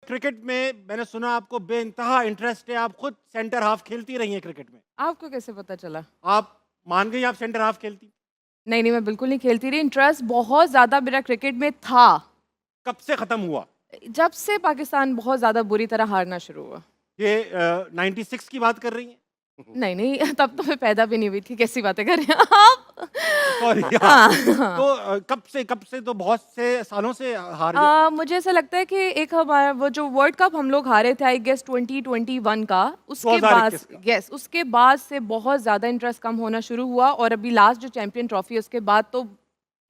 Cricket में मैंने सुना आपको बेइंतहा इंटरेस्ट है, आप खुद सेंटर हाफ खेलती रही हैं क्रिकेट में। आपको कैसे पता चला? आप मान गई आप सेंटर हाफ खेलती? नहीं, नहीं, मैं बिल्कुल नहीं खेलती रही। इंटरेस्ट बहुत ज़्यादा मेरा क्रिकेट में था, कब से खत्म हुआ? जब से पाकिस्तान बहुत ज़्यादा बुरी तरह हारना शुरू हुआ। ये 96 की बात कर रही हैं? नहीं, नहीं, तब तो मैं पैदा भी नहीं हुई थी, कैसी बातें कर रहे हैं आप? सॉरी हाँ। हाँ, तो हाँ। कब से तो बहुत से सालों से हार गए। मुझे ऐसा लगता है कि एक हमारा वो जो वर्ल्ड कप हम लोग हारे थे आई गेस 2021 का, उसके बाद 2021 का। यस, उसके बाद से बहुत ज़्यादा इंटरेस्ट कम होना शुरू हुआ और अभी लास्ट जो चैंपियन ट्रॉफी है उसके बाद तो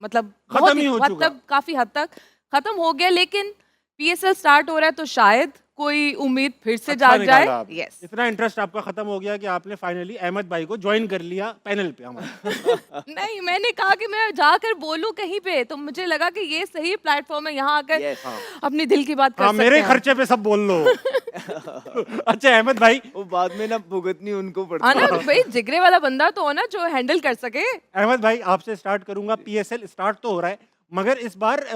मतलब बहुत खत्म ही ही हो चुका। मतलब काफ़ी हद तक खत्म हो गया, लेकिन पीएसएल स्टार्ट हो रहा है तो शायद कोई उम्मीद फिर से अच्छा जाग जाए। निकाला आपने। यस। इतना इंटरेस्ट आपका खत्म हो गया कि आपने फाइनली अहमद भाई को ज्वाइन कर लिया पैनल पे हमारे। नहीं, मैंने कहा कि मैं जाकर बोलूं कहीं पे, तो मुझे लगा कि ये सही प्लेटफॉर्म है, यहाँ आकर यस हाँ अपनी दिल की बात कर हाँ, सकते मेरे हैं। खर्चे पे सब बोल लो। अच्छा अहमद भाई, वो बाद में ना भुगतनी उनको हाँ पड़ती ना, है। भाई जिगरे वाला बंदा तो हो ना जो हैंडल कर सके। अहमद भाई आपसे स्टार्ट करूंगा। पीएसएल स्टार्ट तो हो रहा है मगर इस बार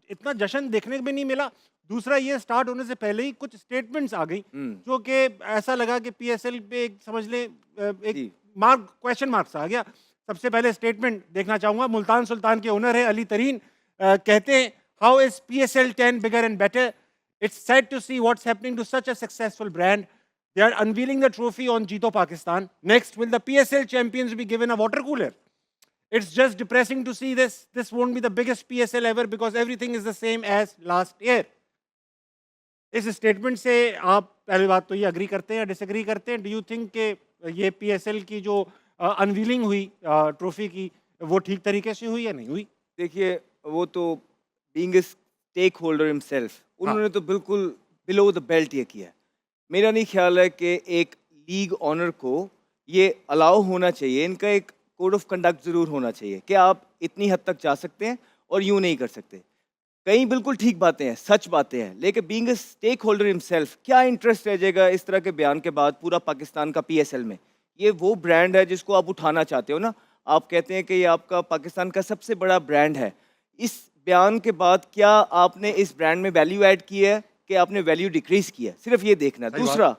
इतना जश्न देखने को भी नहीं मिला। दूसरा ये स्टार्ट होने से पहले ही कुछ स्टेटमेंट्स आ गई जो कि ऐसा लगा कि पीएसएल पे एक समझ लें एक जी। मार्क क्वेश्चन मार्क्स आ गया। सबसे पहले स्टेटमेंट देखना चाहूंगा। मुल्तान सुल्तान के ओनर है अली तरीन, कहते हैं how is PSL 10 bigger and better, it's sad to see what's happening to such a successful brand, they are unveiling the trophy on Jeeto Pakistan. Next, will the PSL champions be given a water cooler? It's just depressing to see this. This won't be the biggest PSL ever because everything is the same as last year. इस statement से आप पहली बात तो ये agree करते हैं या डिसएग्री करते हैं? डू यू थिंक कि ये पीएसएल की जो अनवीलिंग हुई ट्रॉफी की वो ठीक तरीके से हुई या नहीं हुई? देखिए, वो तो being a stakeholder himself, हाँ। उन्होंने तो बिल्कुल बिलो द बेल्ट ये किया है। मेरा नहीं ख्याल है कि एक लीग ऑनर को ये अलाउ होना चाहिए। इनका एक कोड ऑफ कंडक्ट ज़रूर होना चाहिए कि आप इतनी हद तक जा सकते हैं और यूँ नहीं कर सकते। कई बिल्कुल ठीक बातें हैं, सच बातें हैं, लेकिन being a stakeholder himself क्या इंटरेस्ट रह जाएगा इस तरह के बयान के बाद पूरा पाकिस्तान का पीएसएल में? ये वो ब्रांड है जिसको आप उठाना चाहते हो ना। आप कहते हैं कि ये आपका पाकिस्तान का सबसे बड़ा ब्रांड है। इस बयान के बाद क्या आपने इस ब्रांड में वैल्यू ऐड की है कि आपने वैल्यू डिक्रीज किया है? सिर्फ ये देखना है। सही बात। दूसरा,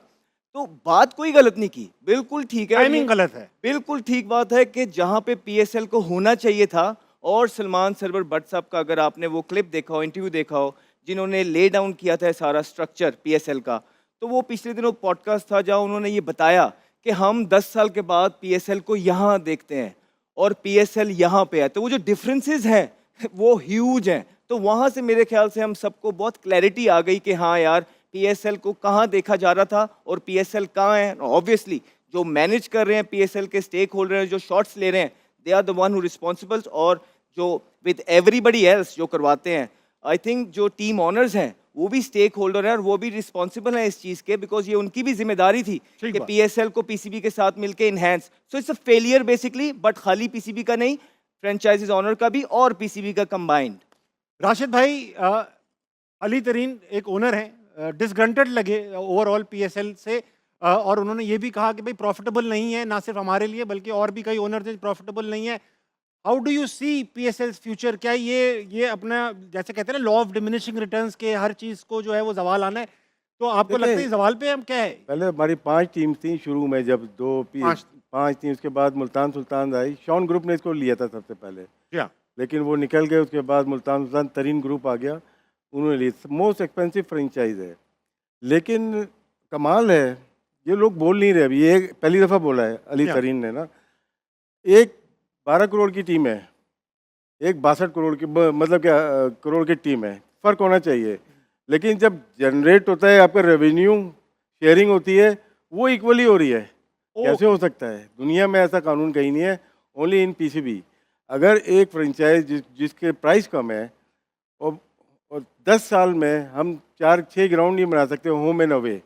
तो बात कोई गलत नहीं की, बिल्कुल ठीक है। टाइमिंग ये गलत है। बिल्कुल ठीक बात है कि जहाँ पे पीएसएल को होना चाहिए था, और सलमान सरवर भट्ट साहब का अगर आपने वो क्लिप देखा हो, इंटरव्यू देखा हो, जिन्होंने ले डाउन किया था सारा स्ट्रक्चर पीएसएल का, तो वो पिछले दिनों पॉडकास्ट था जहाँ उन्होंने ये बताया कि हम 10 साल के बाद पीएसएल को यहाँ देखते हैं और पीएसएल यहाँ पे है, तो वो जो डिफरेंसेस हैं वो ह्यूज हैं। तो वहाँ से मेरे ख्याल से हम सबको बहुत क्लैरिटी आ गई कि हाँ यार, पीएसएल को कहाँ देखा जा रहा था और पीएसएल कहाँ है। ऑब्वियसली जो मैनेज कर रहे हैं पीएसएल के स्टेक होल्डर हैं, जो शॉट्स ले रहे हैं, they are the one who responsible, और जो विद एवरीबडी एल्स जो करवाते हैं, आई थिंक जो टीम ऑनर्स हैं वो भी स्टेक होल्डर हैं और वो भी रिस्पॉन्सिबल हैं इस चीज़ के, बिकॉज ये उनकी भी जिम्मेदारी थी ठीक कि बात। पीएसएल को पीसीबी के साथ मिलके enhance. So it's a failure basically, but खाली पीसीबी का नहीं, फ्रेंचाइजीज ऑनर का भी और पीसीबी का कंबाइंड। राशिद भाई, अली तरीन एक ओनर है, डिसग्रंटेड लगे ओवरऑल पीएसएल से, और उन्होंने ये भी कहा कि भाई प्रॉफिटेबल नहीं है, ना सिर्फ हमारे लिए बल्कि और भी कई ओनर थे प्रॉफिटेबल नहीं है। How do you see PSL future? क्या ये अपना जैसे कहते हैं ना लॉ ऑफ डिमिनिशिंग रिटर्न्स के हर चीज़ को जो है वो जवाल आना है, तो आपको लगता है इस सवाल पे हम क्या है? पहले हमारी 5 टीम थी शुरू में, जब पांच। 5 थी, उसके बाद मुल्तान सुल्तान आई। शॉन ग्रुप ने इसको लिया था सबसे पहले, क्या लेकिन वो निकल गए। उसके बाद मुल्तान सुल्तान तरीन ग्रुप आ गया, उन्होंने ली। मोस्ट एक्सपेंसिव फ्रेंचाइज है, लेकिन कमाल है ये लोग बोल नहीं रहे। अभी ये पहली दफ़ा बोला है अली क्या? तरीन ने ना। एक 12 करोड़ की टीम है, एक 62 करोड़ की, मतलब क्या करोड़ की टीम है। फ़र्क होना चाहिए, लेकिन जब जनरेट होता है आपका रेवेन्यू, शेयरिंग होती है, वो इक्वली हो रही है। कैसे हो सकता है? दुनिया में ऐसा कानून कहीं नहीं है, ओनली इन पीसीबी। अगर एक फ्रेंचाइज जिसके प्राइस कम है और 10 साल में हम 4-6 ग्राउंड नहीं बना सकते होम एंड अवे।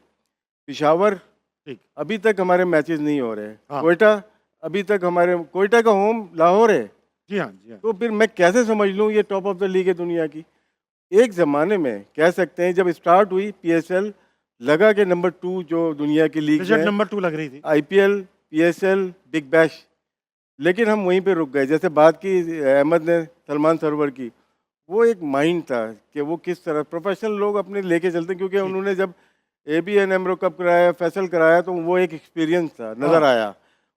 पिशावर ठीक। अभी तक हमारे मैचेस नहीं हो रहे। हाँ। कोयटा अभी तक हमारे, कोयटा का होम लाहौर है। जी हाँ, जी हाँ। तो फिर मैं कैसे समझ लूँ ये टॉप ऑफ द लीग है दुनिया की? एक ज़माने में कह सकते हैं जब स्टार्ट हुई पीएसएल, लगा कि नंबर 2 जो दुनिया की लीग रिजल्ट है, नंबर 2 लग रही थी। आईपीएल, पीएसएल, बिग बैश, लेकिन हम वहीं पे रुक गए। जैसे बात की अहमद ने सलमान सरवर की, वो एक माइंड था कि वो किस तरह प्रोफेशनल लोग अपने लेके चलते हैं, क्योंकि उन्होंने जब ABN एमरो कप कराया, फैसल कराया, तो वो एक एक्सपीरियंस था, नज़र आया।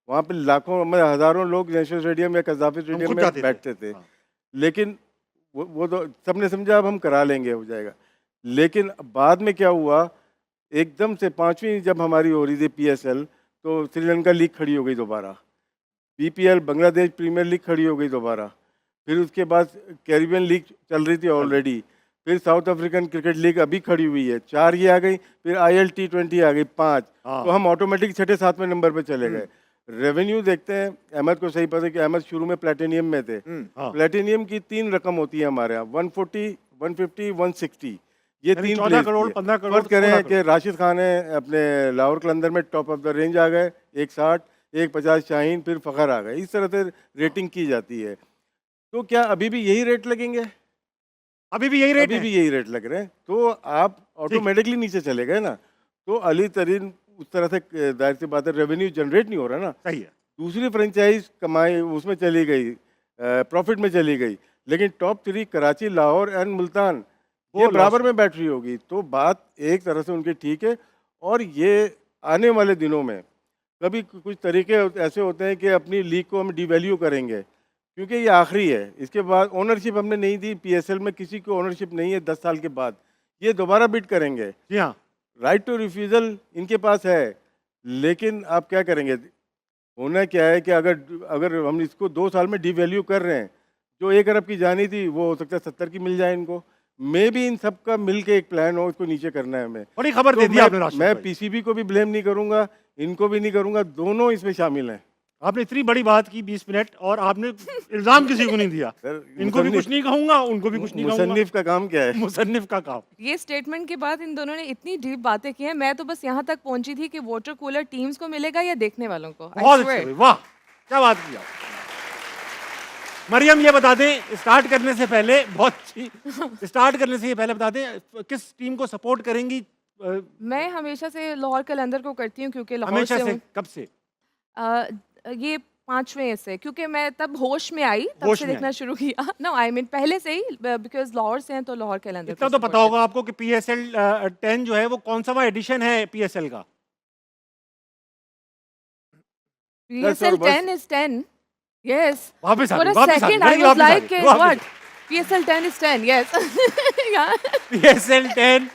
वहाँ पे लाखों मतलब हज़ारों लोग नेशनल स्टेडियम या कज़ाफ़ी स्टेडियम खुद में जाते थे। बैठते थे। हाँ। लेकिन वो तो सबने समझा अब हम करा लेंगे, हो जाएगा। लेकिन बाद में क्या हुआ, एकदम से 5वीं जब हमारी हो रही थी PSL, तो श्रीलंका लीग खड़ी हो गई दोबारा। BPL बांग्लादेश प्रीमियर लीग खड़ी हो गई दोबारा। फिर उसके बाद कैरिबियन लीग चल रही थी ऑलरेडी। फिर साउथ अफ्रीकन क्रिकेट लीग अभी खड़ी हुई है, 4 ये आ गई। फिर IL T20 आ गई, 5। हाँ। तो हम ऑटोमेटिक छठे सातवें नंबर पे चले गए। रेवेन्यू देखते हैं, अहमद को सही पता है कि अहमद शुरू में प्लेटिनियम में थे। हाँ। प्लेटिनियम की 3 रकम होती है हमारे यहाँ, 140, 150, 160। ये यानी 3 14 करोड़, 15 करोड़, फर्ज करें 16 कि राशिद खान है अपने लाहौर कलंदर में टॉप ऑफ द रेंज आ गए, 160, 150 शाहीन, फिर फ़खर आ गए। इस तरह से रेटिंग की जाती है। तो क्या अभी भी यही रेट लगेंगे? अभी भी यही रेट अभी है? भी यही रेट लग रहे हैं, तो आप ऑटोमेटिकली नीचे चले गए ना। तो अली तरीन उस तरह से जाहिर सी बात है रेवेन्यू जनरेट नहीं हो रहा ना। सही है। दूसरी फ्रेंचाइज कमाई उसमें चली गई, प्रॉफिट में चली गई, लेकिन टॉप 3 कराची, लाहौर एंड मुल्तान वो ये loss बराबर है। में बैठ रही होगी। तो बात एक तरह से उनकी ठीक है। और ये आने वाले दिनों में कभी कुछ तरीके ऐसे होते हैं कि अपनी लीग को हम डिवैल्यू करेंगे, क्योंकि ये आखिरी है। इसके बाद ओनरशिप हमने नहीं दी, PSL में किसी को ओनरशिप नहीं है 10 साल के बाद। ये दोबारा बिड करेंगे, जी हाँ। राइट टू रिफ्यूज़ल इनके पास है, लेकिन आप क्या करेंगे? होना क्या है कि अगर अगर हम इसको 2 साल में डिवैल्यू कर रहे हैं, जो 1 अरब की जानी थी वो हो सकता है 70 की मिल जाए इनको। मे भी इन सब का मिल के एक प्लान हो, इसको नीचे करना है हमें। बड़ी खबर तो दे दी आपने राशिद मैं भाई। PCB को भी ब्लेम नहीं करूंगा, इनको भी नहीं करूंगा, दोनों इसमें शामिल हैं। आपने इतनी बड़ी बात की 20 मिनट, और आपने इल्जाम किसी को नहीं दिया। सर, इनको भी कुछ नहीं कहूंगा, उनको भी कुछ नहीं कहूंगा। मुसन्निफ का काम क्या है? मुसन्निफ का काम। ये स्टेटमेंट के बाद इन दोनों ने इतनी डीप बातें की हैं, मैं तो बस यहाँ तक पहुंची थी कि वाटर कूलर टीम्स को मिलेगा या देखने वालों को। I बहुत swear. अच्छे, वाह क्या बात की आप। मरियम ये बता दें, स्टार्ट करने से पहले, बहुत अच्छी, स्टार्ट करने से ये पहले बता दें किस टीम को सपोर्ट करेंगी? मैं हमेशा से लाहौर कलंदर को करती हूँ क्योंकि लाहौर हमेशा से से, हूँ। कब से? ये 5वें से, क्योंकि मैं तब होश में आई, तब होश से में देखना शुरू किया। नो आई मीन पहले से ही, बिकॉज लाहौर से हैं तो लाहौर कलंदर इतना तो पता होगा आपको कि PSL 10 जो है वो कौन सा एडिशन है PSL का? PSL 10 is 10. Yes. वापस आ For गए, a वापस आ second गए, I नहीं, was वापस आ like, गए, वापस। what? PSL 10 is 10. Yes. Yeah. PSL 10